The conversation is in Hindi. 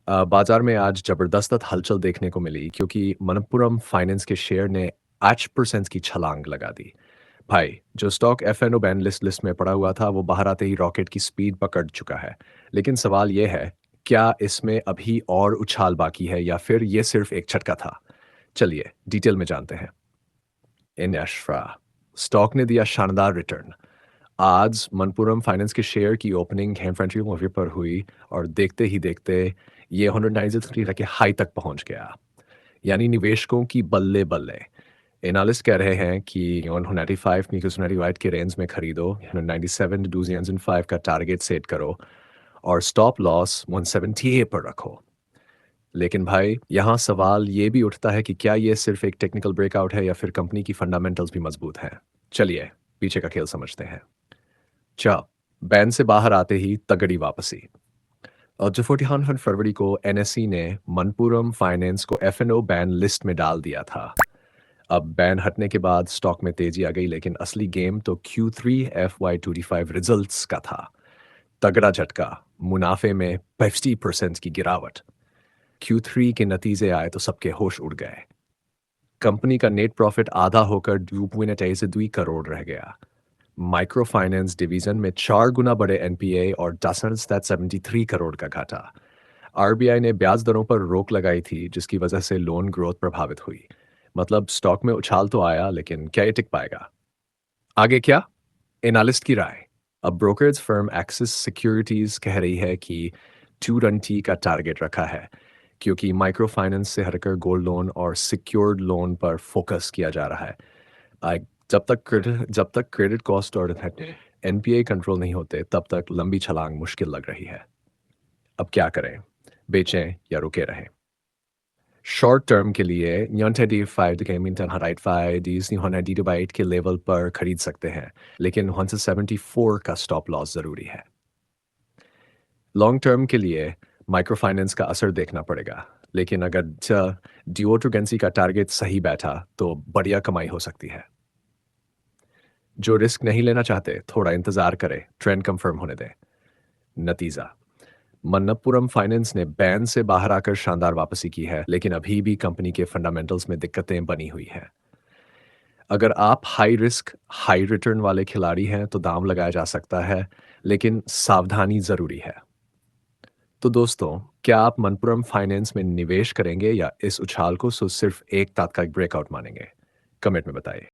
बाजार में आज ज़बरदस्त हलचल देखने को मिली क्योंकि मनप्पुरम फाइनेंस के शेयर ने 8% की छलांग लगा दी। भाई, जो स्टॉक एफ&ओ बैन लिस्ट में पड़ा हुआ था, वो बाहर आते ही रॉकेट की स्पीड पकड़ चुका है। लेकिन सवाल ये है, क्या इसमें अभी और उछाल बाकी है या फिर ये सिर्फ एक झटका था? चलिए, डिटेल में जानते हैं। इन अशफा स्टॉक ने दिया शानदार रिटर्न। आज मनप्पुरम फाइनेंस के शेयर की ओपनिंग इन्फेंट्री मूवी पर हुई और देखते ही देखते ये 193 के हाई तक पहुंच गया। यानी निवेशकों की बल्ले बल्ले। एनालिस्ट कह रहे हैं कि 195 मीकस वाइट के रेंज में खरीदो, 197 डूजियंस इन 5 का टारगेट सेट करो और स्टॉप लॉस 178 पर रखो। लेकिन भाई, यहाँ सवाल ये भी उठता है कि क्या ये सिर्फ एक टेक्निकल ब्रेकआउट है या फिर कंपनी की फंडामेंटल्स भी मजबूत हैं? चलिए, पीछे का खेल समझते हैं। चा बैन से बाहर आते ही तगड़ी वापसी। और जो 14 फरवरी को एनएसई ने मनपुरम फाइनेंस को एफ&ओ बैन लिस्ट में डाल दिया था। अब बैन हटने के बाद स्टॉक में तेजी आ गई, लेकिन असली गेम तो Q3 FY25 रिजल्ट्स का था। तगड़ा झटका, मुनाफे में 50% की गिरावट। Q3 के नतीजे आए तो सबके होश उड़ गए। कंपनी का नेट प्रॉफिट आधा होकर 2.82 करोड़ रह गया। माइक्रो फाइनेंस डिवीजन में 4 गुना बड़े एनपीए और 73 करोड़ का घाटा। आरबीआई ने ब्याज दरों पर रोक लगाई थी, जिसकी वजह से लोन ग्रोथ प्रभावित हुई। मतलब स्टॉक में उछाल तो आया, लेकिन क्या ये टिक पाएगा? आगे क्या? एनालिस्ट की राय। अब ब्रोकरेज फर्म एक्सिस सिक्योरिटीज कह रही है कि 2 रन टी का टारगेट रखा है, क्योंकि माइक्रो फाइनेंस से हटकर गोल्ड लोन और सिक्योर्ड लोन पर फोकस किया जा रहा है। आ, जब तक क्रेडिट कॉस्ट और एनपीए कंट्रोल नहीं होते, तब तक लंबी छलांग मुश्किल लग रही है। अब क्या करें? बेचें या रुके रहें? शॉर्ट टर्म के लिए 95 के मिनटन हराइट फाइव 192 के लेवल पर खरीद सकते हैं, लेकिन 174 का स्टॉप लॉस जरूरी है। लॉन्ग टर्म के लिए माइक्रो फाइनेंस का असर देखना पड़ेगा, लेकिन अगर डिओट्रोगेंसी का टारगेट सही बैठा तो बढ़िया कमाई हो सकती है। जो रिस्क नहीं लेना चाहते, थोड़ा इंतजार करें, ट्रेंड कंफर्म होने दें। नतीजा, मन्नप्पुरम फाइनेंस ने बैन से बाहर आकर शानदार वापसी की है, लेकिन अभी भी कंपनी के फंडामेंटल्स में दिक्कतें बनी हुई हैं। अगर आप हाई रिस्क हाई रिटर्न वाले खिलाड़ी हैं तो दाम लगाया जा सकता है, लेकिन सावधानी जरूरी है। तो दोस्तों, क्या आप मनपुरम फाइनेंस में निवेश करेंगे या इस उछाल को सिर्फ एक तात्कालिक ब्रेकआउट मानेंगे? कमेंट में बताइए।